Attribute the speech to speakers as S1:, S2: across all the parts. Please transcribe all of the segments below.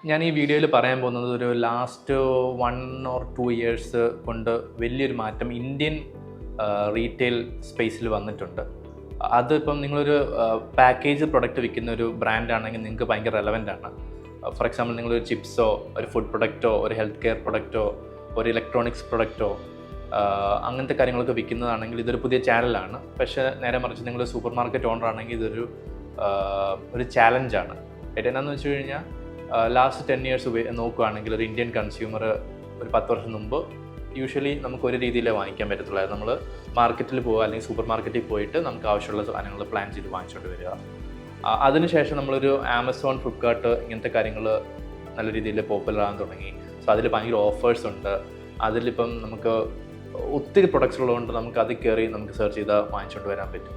S1: ഞാൻ ഈ വീഡിയോയിൽ പറയാൻ പോകുന്നത് ഒരു ലാസ്റ്റ് 1 or 2 ഇയേഴ്സ് കൊണ്ട് വലിയൊരു മാറ്റം ഇന്ത്യൻ റീറ്റെയിൽ സ്പേസിൽ വന്നിട്ടുണ്ട്. അതിപ്പം നിങ്ങളൊരു പാക്കേജ് പ്രൊഡക്റ്റ് വിൽക്കുന്ന ഒരു ബ്രാൻഡാണെങ്കിൽ നിങ്ങൾക്ക് ഭയങ്കര റെലവൻ്റ് ആണ്. ഫോർ എക്സാമ്പിൾ നിങ്ങളൊരു ചിപ്സോ, ഒരു ഫുഡ് പ്രൊഡക്റ്റോ, ഒരു ഹെൽത്ത് കെയർ പ്രൊഡക്റ്റോ, ഒരു ഇലക്ട്രോണിക്സ് പ്രൊഡക്റ്റോ അങ്ങനത്തെ കാര്യങ്ങളൊക്കെ വിൽക്കുന്നതാണെങ്കിൽ ഇതൊരു പുതിയ ചാനലാണ്. പക്ഷേ നേരെ മറിച്ച് നിങ്ങൾ സൂപ്പർ മാർക്കറ്റ് ഓണർ ആണെങ്കിൽ ഇതൊരു ഒരു ചാലഞ്ചാണ്. എന്നാന്ന് വെച്ച് കഴിഞ്ഞാൽ ലാസ്റ്റ് 10 ഇയേഴ്സ് നോക്കുകയാണെങ്കിൽ ഒരു ഇന്ത്യൻ കൺസ്യൂമർ ഒരു 10 വർഷം മുമ്പ് യൂഷ്വലി നമുക്ക് ഒരു രീതിയിലേ വാങ്ങിക്കാൻ പറ്റത്തുള്ളൂ. നമ്മൾ മാർക്കറ്റിൽ പോവുക അല്ലെങ്കിൽ സൂപ്പർ മാർക്കറ്റിൽ പോയിട്ട് നമുക്ക് ആവശ്യമുള്ള സാധനങ്ങൾ പ്ലാൻ ചെയ്ത് വാങ്ങിച്ചുകൊണ്ട് വരിക. അതിനുശേഷം നമ്മളൊരു ആമസോൺ, ഫ്ലിപ്കാർട്ട് ഇങ്ങനത്തെ കാര്യങ്ങൾ നല്ല രീതിയിൽ പോപ്പുലർ ആകാൻ തുടങ്ങി. സോ അതിൽ ഭയങ്കര ഓഫേഴ്സ് ഉണ്ട്. അതിലിപ്പം നമുക്ക് ഒത്തിരി പ്രൊഡക്ട്സ് ഉള്ളതുകൊണ്ട് നമുക്ക് അതിൽ കയറി നമുക്ക് സെർച്ച് ചെയ്താൽ വാങ്ങിച്ചുകൊണ്ട് വരാൻ പറ്റും.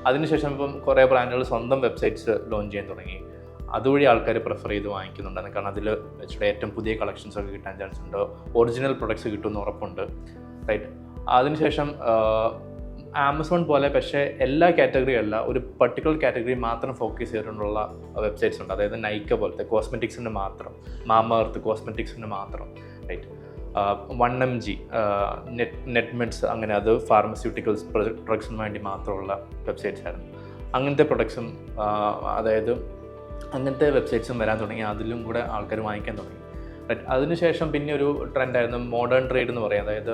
S1: അതിനുശേഷം ഇപ്പം കുറേ ബ്രാൻഡുകൾ സ്വന്തം വെബ്സൈറ്റ്സ് ലോഞ്ച് ചെയ്യാൻ തുടങ്ങി. അതുവഴി ആൾക്കാർ പ്രിഫർ ചെയ്ത് വാങ്ങിക്കുന്നുണ്ട്. കാരണം അതിൽ വെച്ചിട്ട് ഏറ്റവും പുതിയ കളക്ഷൻസ് ഒക്കെ കിട്ടാൻ ചാൻസ് ഉണ്ട്, ഒറിജിനൽ പ്രൊഡക്ട്സ് കിട്ടുമെന്ന് ഉറപ്പുണ്ട്, റൈറ്റ്. അതിനുശേഷം ആമസോൺ പോലെ പക്ഷേ എല്ലാ കാറ്റഗറിയും അല്ല, ഒരു പർട്ടിക്കുലർ കാറ്റഗറി മാത്രം ഫോക്കസ് ചെയ്തിട്ടുള്ള വെബ്സൈറ്റ്സ് ഉണ്ട്. അതായത് നൈക്ക പോലത്തെ കോസ്മെറ്റിക്സിന് മാത്രം, മാമ-എർത്ത് കോസ്മെറ്റിക്സിന് മാത്രം, റൈറ്റ്. 1mg, നെറ്റ്മെഡ്സ്, അങ്ങനെ അത് ഫാർമസ്യൂട്ടിക്കൽസ് പ്രൊഡക്ട്സിന് വേണ്ടി മാത്രമുള്ള വെബ്സൈറ്റ്സ് ആയിരുന്നു. അങ്ങനത്തെ പ്രൊഡക്ട്സും അതായത് അങ്ങനത്തെ വെബ്സൈറ്റ്സും വരാൻ തുടങ്ങി. അതിലും കൂടെ ആൾക്കാർ വാങ്ങിക്കാൻ തുടങ്ങി, റൈറ്റ്. അതിനുശേഷം പിന്നെ ഒരു ട്രെൻഡായിരുന്നു മോഡേൺ ട്രേഡ് എന്ന് പറയും. അതായത്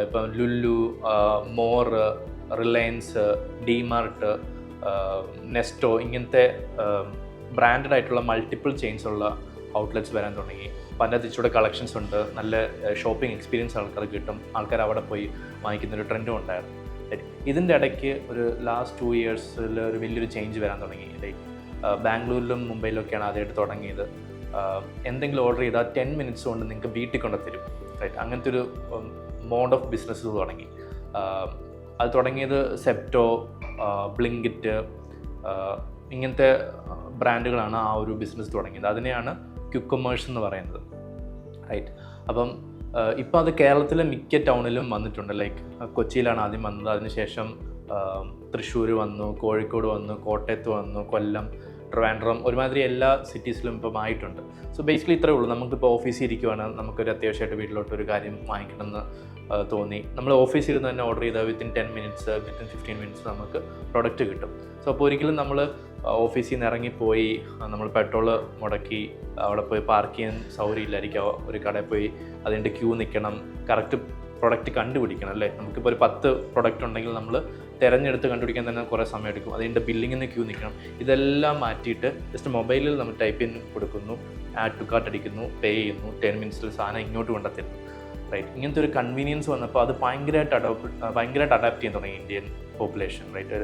S1: ഇപ്പം ലുലു, മോർ, റിലയൻസ്, ഡിമാർട്ട്, നെസ്റ്റോ ഇങ്ങനത്തെ ബ്രാൻഡഡ് ആയിട്ടുള്ള മൾട്ടിപ്പിൾ ചെയിൻസ് ഉള്ള ഔട്ട്ലെറ്റ്സ് വരാൻ തുടങ്ങി. അപ്പം അതിൻ്റെ ഇച്ചിരി കളക്ഷൻസ് ഉണ്ട്, നല്ല ഷോപ്പിംഗ് എക്സ്പീരിയൻസ് ആൾക്കാർക്ക് കിട്ടും, ആൾക്കാർ അവിടെ പോയി വാങ്ങിക്കുന്നൊരു ട്രെൻഡും ഉണ്ടായിരുന്നു. ഇതിൻ്റെ ഇടയ്ക്ക് ഒരു ലാസ്റ്റ് 2 ഇയേഴ്സിൽ ഒരു വലിയൊരു ചേഞ്ച് വരാൻ തുടങ്ങി. ലൈക്ക് ബാംഗ്ലൂരിലും മുംബൈയിലൊക്കെയാണ് ആദ്യമായിട്ട് തുടങ്ങിയത്. എന്തെങ്കിലും ഓർഡർ ചെയ്താൽ 10 മിനിറ്റ്സ് കൊണ്ട് നിങ്ങൾക്ക് വീട്ടിൽ കൊണ്ടുത്തരും, റൈറ്റ്. അങ്ങനത്തെ ഒരു മോഡ് ഓഫ് ബിസിനസ് തുടങ്ങി. അത് തുടങ്ങിയത് സെപ്റ്റോ, ബ്ലിങ്കിറ്റ് ഇങ്ങനത്തെ ബ്രാൻഡുകളാണ് ആ ഒരു ബിസിനസ് തുടങ്ങിയത്. അതിനെയാണ് ക്വിക്ക് കൊമേഴ്സ് എന്ന് പറയുന്നത്, റൈറ്റ്. അപ്പം ഇപ്പോൾ അത് കേരളത്തിലെ മിക്ക ടൗണിലും വന്നിട്ടുണ്ട്. ലൈക്ക് കൊച്ചിയിലാണ് ആദ്യം വന്നത്, അതിനുശേഷം തൃശ്ശൂർ വന്നു, കോഴിക്കോട് വന്നു, കോട്ടയത്ത് വന്നു, കൊല്ലം, ട്രിവാൻഡ്രം, ഒരുമാതിരി എല്ലാ സിറ്റീസിലും ഇപ്പം ആയിട്ടുണ്ട്. സോ ബേസിക്കലി ഇത്രയേ ഉള്ളൂ. നമുക്കിപ്പോൾ ഓഫീസിൽ ഇരിക്കുവാണ്, നമുക്കൊരു അത്യാവശ്യമായിട്ട് വീട്ടിലോട്ട് ഒരു കാര്യം വാങ്ങിക്കണമെന്ന് തോന്നി, നമ്മൾ ഓഫീസിൽ ഇരുന്ന് തന്നെ ഓർഡർ ചെയ്താൽ വിത്തിൻ 10 മിനിറ്റ്സ്, വിത്തിൻ 15 മിനിറ്റ്സ് നമുക്ക് പ്രൊഡക്റ്റ് കിട്ടും. സോ അപ്പോൾ ഒരിക്കലും നമ്മൾ ഓഫീസിൽ നിന്ന് ഇറങ്ങിപ്പോയി നമ്മൾ പെട്രോൾ മുടക്കി അവിടെ പോയി പാർക്ക് ചെയ്യാൻ സൗകര്യമില്ലായിരിക്കും. ഒരു കടയിൽ പോയി അതിൻ്റെ ക്യൂ നിൽക്കണം, കറക്റ്റ് പ്രൊഡക്റ്റ് കണ്ടുപിടിക്കണം, അല്ലേ. നമുക്കിപ്പോൾ ഒരു 10 പ്രൊഡക്റ്റ് ഉണ്ടെങ്കിൽ നമ്മൾ തിരഞ്ഞെടുത്ത് കണ്ടുപിടിക്കാൻ തന്നെ കുറേ സമയം എടുക്കും. അതിൻ്റെ ബില്ലിങ്ങിന് ക്യൂ നിൽക്കണം. ഇതെല്ലാം മാറ്റിയിട്ട് ജസ്റ്റ് മൊബൈലിൽ നമ്മൾ ടൈപ്പ് ചെയ്ത് കൊടുക്കുന്നു, ആഡ് ടു കാർട്ട് അടിക്കുന്നു, പേ ചെയ്യുന്നു, 10 മിനിറ്റ്സിൽ സാധനം ഇങ്ങോട്ട് കൊണ്ടെത്തുന്നു, റൈറ്റ്. ഇങ്ങനത്തെ ഒരു കൺവീനിയൻസ് വന്നപ്പോൾ അത് ഭയങ്കരമായിട്ട് അഡാപ്റ്റ് ചെയ്യാൻ തുടങ്ങി ഇന്ത്യൻ പോപ്പുലേഷൻ, റൈറ്റ്.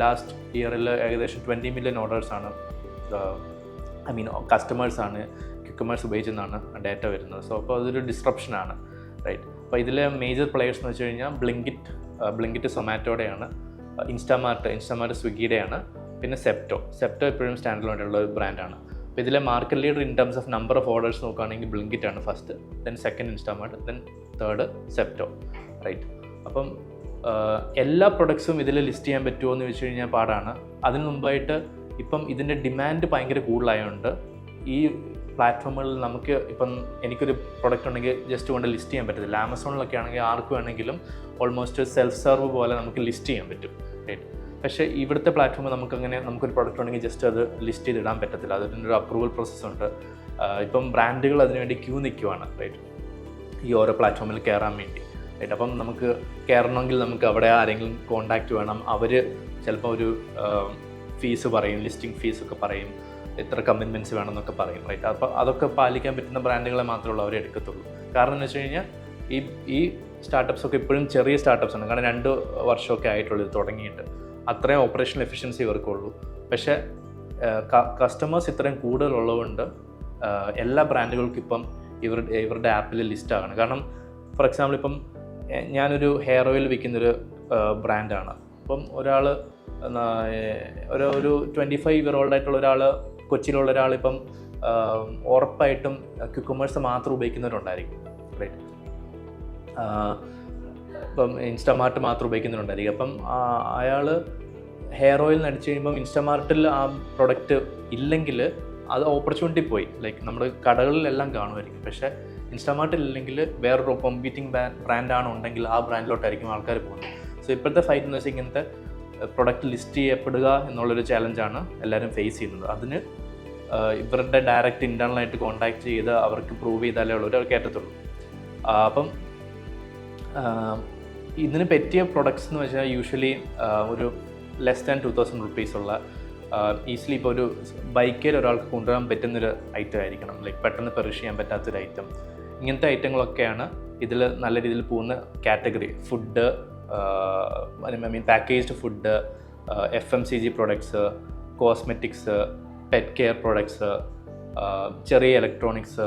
S1: ലാസ്റ്റ് ഇയറിൽ ഏകദേശം 20 മില്യൺ ഓർഡേഴ്സാണ്, കസ്റ്റമേഴ്സാണ് ക്വിക്ക് കൊമേഴ്സ് ഉപയോഗിച്ചെന്നാണ് ഡാറ്റ വരുന്നത്. സോ അപ്പോൾ അതൊരു ഡിസ്ട്രപ്ഷനാണ്, റൈറ്റ്. അപ്പോൾ ഇതിലെ മേജർ പ്ലെയേഴ്സ് എന്ന് വെച്ച് കഴിഞ്ഞാൽ ബ്ലിങ്കിറ്റ് സൊമാറ്റോയുടെയാണ്, ഇൻസ്റ്റാമാർട്ട് സ്വിഗ്ഗിയുടെയാണ്, പിന്നെ സെപ്റ്റോ എപ്പോഴും സ്റ്റാൻഡ് അലോൺ ആയിട്ടുള്ള ഒരു ബ്രാൻഡാണ്. അപ്പോൾ ഇതിലെ market leader in terms of number of orders നോക്കുകയാണെങ്കിൽ ബ്ലിങ്കിറ്റ് ആണ് first, then second Instamart, then third Zepto, right. അപ്പം എല്ലാ പ്രൊഡക്ട്സും ഇതിൽ ലിസ്റ്റ് ചെയ്യാൻ പറ്റുമോ എന്ന് ചോദിച്ചു കഴിഞ്ഞാൽ പാടാണ്. അതിന് മുമ്പായിട്ട് ഇപ്പം ഇതിൻ്റെ ഡിമാൻഡ് ഭയങ്കര കൂടുതലായതുകൊണ്ട് ഈ പ്ലാറ്റ്ഫോമുകളിൽ നമുക്ക് ഇപ്പം എനിക്കൊരു പ്രൊഡക്റ്റ് ഉണ്ടെങ്കിൽ ജസ്റ്റ് കൊണ്ട് ലിസ്റ്റ് ചെയ്യാൻ പറ്റത്തില്ല. ആമസോണിലൊക്കെ ആണെങ്കിൽ ആർക്ക് വേണമെങ്കിലും ഓൾമോസ്റ്റ് സെൽഫ് സെർവ് പോലെ നമുക്ക് ലിസ്റ്റ് ചെയ്യാൻ പറ്റും, റൈറ്റ്. പക്ഷേ ഇവിടുത്തെ പ്ലാറ്റ്ഫോമിൽ നമുക്കൊരു പ്രൊഡക്റ്റ് ഉണ്ടെങ്കിൽ ജസ്റ്റ് അത് ലിസ്റ്റ് ചെയ്തിടാൻ പറ്റത്തില്ല. അതിനൊരു അപ്രൂവൽ പ്രോസസ്സുണ്ട്. ഇപ്പം ബ്രാൻഡുകൾ അതിനുവേണ്ടി ക്യൂ നിൽക്കുവാണ്, റൈറ്റ്, ഈ ഓരോ പ്ലാറ്റ്ഫോമിൽ കയറാൻ വേണ്ടി, റൈറ്റ്. അപ്പം നമുക്ക് കയറണമെങ്കിൽ നമുക്ക് അവിടെ ആരെങ്കിലും കോൺടാക്റ്റ് വേണം. അവർ ചിലപ്പോൾ ഒരു ഫീസ് പറയും, ലിസ്റ്റിംഗ് ഫീസൊക്കെ പറയും, എത്ര കമ്മിറ്റ്മെൻറ്റ്സ് വേണമെന്നൊക്കെ പറയും, റൈറ്റ്. അപ്പോൾ അതൊക്കെ പാലിക്കാൻ പറ്റുന്ന ബ്രാൻഡുകളെ മാത്രമേ അവർ എടുക്കത്തുള്ളൂ. കാരണം എന്ന് വെച്ച് കഴിഞ്ഞാൽ ഈ സ്റ്റാർട്ടപ്പ്സൊക്കെ ഇപ്പോഴും ചെറിയ സ്റ്റാർട്ടപ്പ്സാണ്. കാരണം 2 വർഷമൊക്കെ ആയിട്ടുള്ളൂ ഇത് തുടങ്ങിയിട്ട്. അത്രയും ഓപ്പറേഷണൽ എഫിഷ്യൻസി ഇവർക്കുള്ളൂ. പക്ഷേ കസ്റ്റമേഴ്സ് ഇത്രയും കൂടുതലുള്ളതുകൊണ്ട് എല്ലാ ബ്രാൻഡുകൾക്കും ഇപ്പം ഇവരുടെ ആപ്പിൽ ലിസ്റ്റ് ആകണം. കാരണം ഫോർ എക്സാമ്പിൾ ഇപ്പം ഞാനൊരു ഹെയർ ഓയിൽ വിൽക്കുന്നൊരു ബ്രാൻഡാണ്. അപ്പം ഒരു 25 ഇയർ ഓൾഡ് ആയിട്ടുള്ള ഒരാൾ, കൊച്ചിയിലുള്ള ഒരാളിപ്പം ഉറപ്പായിട്ടും ക്വിക്ക് കൊമേഴ്സ് മാത്രം ഉപയോഗിക്കുന്നവരുണ്ടായിരിക്കും, റൈറ്റ്. ഇപ്പം ഇൻസ്റ്റാമാർട്ട് മാത്രം ഉപയോഗിക്കുന്നവരുണ്ടായിരിക്കും. അപ്പം അയാൾ ഹെയർ ഓയിൽ അടിച്ചു കഴിയുമ്പം ഇൻസ്റ്റാമാർട്ടിൽ ആ പ്രൊഡക്റ്റ് ഇല്ലെങ്കിൽ അത് ഓപ്പർച്യൂണിറ്റി പോയി. ലൈക്ക് നമ്മുടെ കടകളിലെല്ലാം കാണുമായിരിക്കും, പക്ഷേ ഇൻസ്റ്റാമാർട്ടിൽ ഇല്ലെങ്കിൽ വേറൊരു കോമ്പീറ്റിംഗ് ബ്രാൻഡാണ് ഉണ്ടെങ്കിൽ ആ ബ്രാൻഡിലോട്ടായിരിക്കും ആൾക്കാർ പോകുന്നത്. സോ ഇപ്പോഴത്തെ ഫൈറ്റ് എന്ന് വെച്ചാൽ ഇങ്ങനത്തെ പ്രൊഡക്റ്റ് ലിസ്റ്റ് ചെയ്യപ്പെടുക എന്നുള്ളൊരു ചാലഞ്ചാണ് എല്ലാവരും ഫേസ് ചെയ്യുന്നത്. അതിന് ഇവരുടെ ഡയറക്റ്റ് ഇൻറ്റേർണലായിട്ട് കോൺടാക്ട് ചെയ്ത് അവർക്ക് പ്രൂവ് ചെയ്താലേ ഉള്ളൂ അവർ കയറ്റത്തുള്ളൂ. അപ്പം ഇതിന് പറ്റിയ പ്രൊഡക്ട്സ് എന്ന് വെച്ചാൽ യൂഷ്വലി ഒരു ലെസ് ദാൻ 2000 rupees ഉള്ള ഈസിലി ഇപ്പോൾ ഒരു ബൈക്കിൽ ഒരാൾക്ക് കൊണ്ടുവരാൻ പറ്റുന്നൊരു ഐറ്റം ആയിരിക്കണം. ലൈക്ക് പെട്ടെന്ന് പെറിഷ് ചെയ്യാൻ പറ്റാത്തൊരു ഐറ്റം. ഇങ്ങനത്തെ ഐറ്റങ്ങളൊക്കെയാണ് ഇതിൽ നല്ല രീതിയിൽ പോകുന്ന category. Food, packaged food, FMCG products, cosmetics, pet care products, ചെറിയ ഇലക്ട്രോണിക്സ്,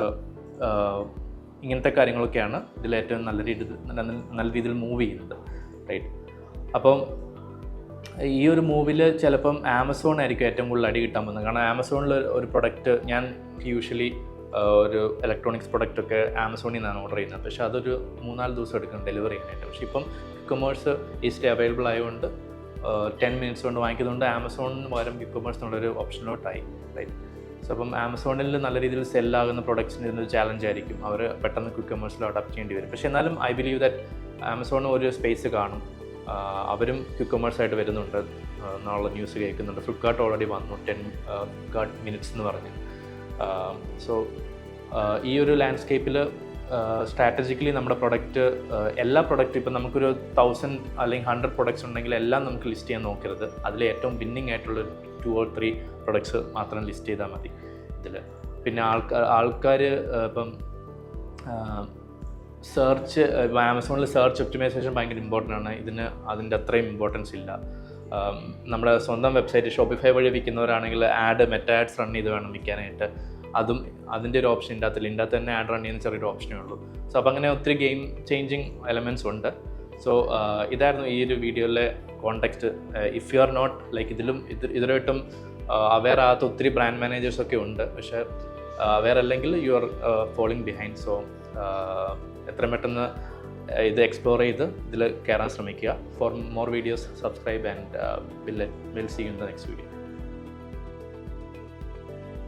S1: ഇങ്ങനത്തെ കാര്യങ്ങളൊക്കെയാണ് ഇതിൽ ഏറ്റവും നല്ല രീതിയിൽ മൂവ് ചെയ്യുന്നത്, റൈറ്റ്? അപ്പം ഈ ഒരു മൂവിൽ ചിലപ്പം ആമസോൺ ആയിരിക്കും ഏറ്റവും കൂടുതൽ അടി കിട്ടാൻ പോകുന്നത്. കാരണം ആമസോണിൽ ഒരു പ്രൊഡക്റ്റ് ഞാൻ യൂഷ്വലി ഒരു ഇലക്ട്രോണിക്സ് പ്രൊഡക്റ്റൊക്കെ ആമസോണിൽ നിന്നാണ് ഓർഡർ ചെയ്യുന്നത്. പക്ഷേ അതൊരു 3-4 ദിവസം എടുക്കും ഡെലിവറി ചെയ്യാനായിട്ട്. പക്ഷേ ഇപ്പം ക്വിക്ക് ഈസിലി അവൈലബിൾ ആയതുകൊണ്ട് 10 minutes കൊണ്ട് വാങ്ങിക്കുന്നതുകൊണ്ട് ആമസോണിന് പകരം ക്വിക്ക് എന്നുള്ളൊരു ഓപ്ഷനിലോട്ടായി, റൈറ്റ്? സോ അപ്പം ആമസോണിൽ നല്ല രീതിയിൽ സെല്ലാകുന്ന പ്രൊഡക്ട്സിന് ഇതിനൊരു ചാലഞ്ച് ആയിരിക്കും. അവർ പെട്ടെന്ന് ക്വിക്ക് അഡാപ്റ്റ് ചെയ്യേണ്ടി വരും. പക്ഷേ എന്നാലും ഐ ബിലീവ് ദാറ്റ് ആമസോണിന് ഒരു സ്പേസ് കാണും. അവരും ക്വിക്ക് ആയിട്ട് വരുന്നുണ്ട് എന്നുള്ള ന്യൂസ് കേൾക്കുന്നുണ്ട്. ഫ്ലിപ്കാർട്ട് ഓൾറെഡി വന്നു, 10 minutes എന്ന് പറഞ്ഞ്. സോ ഈ ഒരു ലാൻഡ്സ്കേപ്പിൽ സ്ട്രാറ്റജിക്കലി നമ്മുടെ പ്രൊഡക്റ്റ്, എല്ലാ പ്രൊഡക്റ്റും ഇപ്പം നമുക്കൊരു 1000 അല്ലെങ്കിൽ 100 പ്രൊഡക്ട്സ് ഉണ്ടെങ്കിൽ എല്ലാം നമുക്ക് ലിസ്റ്റ് ചെയ്യാൻ നോക്കരുത്. അതിൽ ഏറ്റവും വിന്നിങ് ആയിട്ടുള്ള 2 or 3 പ്രൊഡക്ട്സ് മാത്രം ലിസ്റ്റ് ചെയ്താൽ മതി ഇതിൽ. പിന്നെ ആൾക്കാർ ഇപ്പം സെർച്ച്, ആമസോണിൽ സെർച്ച് ഒപ്റ്റിമൈസേഷൻ ഭയങ്കര ഇമ്പോർട്ടൻ്റ് ആണ്. ഇതിന് അതിൻ്റെ അത്രയും ഇമ്പോർട്ടൻസ് ഇല്ല. നമ്മുടെ സ്വന്തം വെബ്സൈറ്റ് ഷോപ്പിഫൈ വഴി വിൽക്കുന്നവരാണെങ്കിൽ മെറ്റാ ആഡ്സ് റൺ ചെയ്ത് വേണം വിൽക്കാനായിട്ട്. അതിൻ്റെ ഒരു ഓപ്ഷൻ ഇതിൻ്റെ തന്നെ ആഡ് റൺ ചെയ്യുന്ന ചെറിയൊരു ഓപ്ഷനേ ഉള്ളൂ. സോ അപ്പോൾ അങ്ങനെ ഒത്തിരി ഗെയിം ചേഞ്ചിങ് എലമെൻറ്റ്സ് ഉണ്ട്. സോ ഇതായിരുന്നു ഈ ഒരു വീഡിയോയിലെ context. If you are not like ഇതിലായിട്ടും അവെയർ ആകാത്ത ഒത്തിരി ബ്രാൻഡ് മാനേജേഴ്സൊക്കെ ഉണ്ട്. പക്ഷേ അവെയർ അല്ലെങ്കിൽ you are falling behind. So എത്രയും പെട്ടെന്ന് ഇത് എക്സ്പ്ലോർ ചെയ്ത് ഇതിൽ കയറാൻ ശ്രമിക്കുക. For more videos subscribe and will see you in the next video.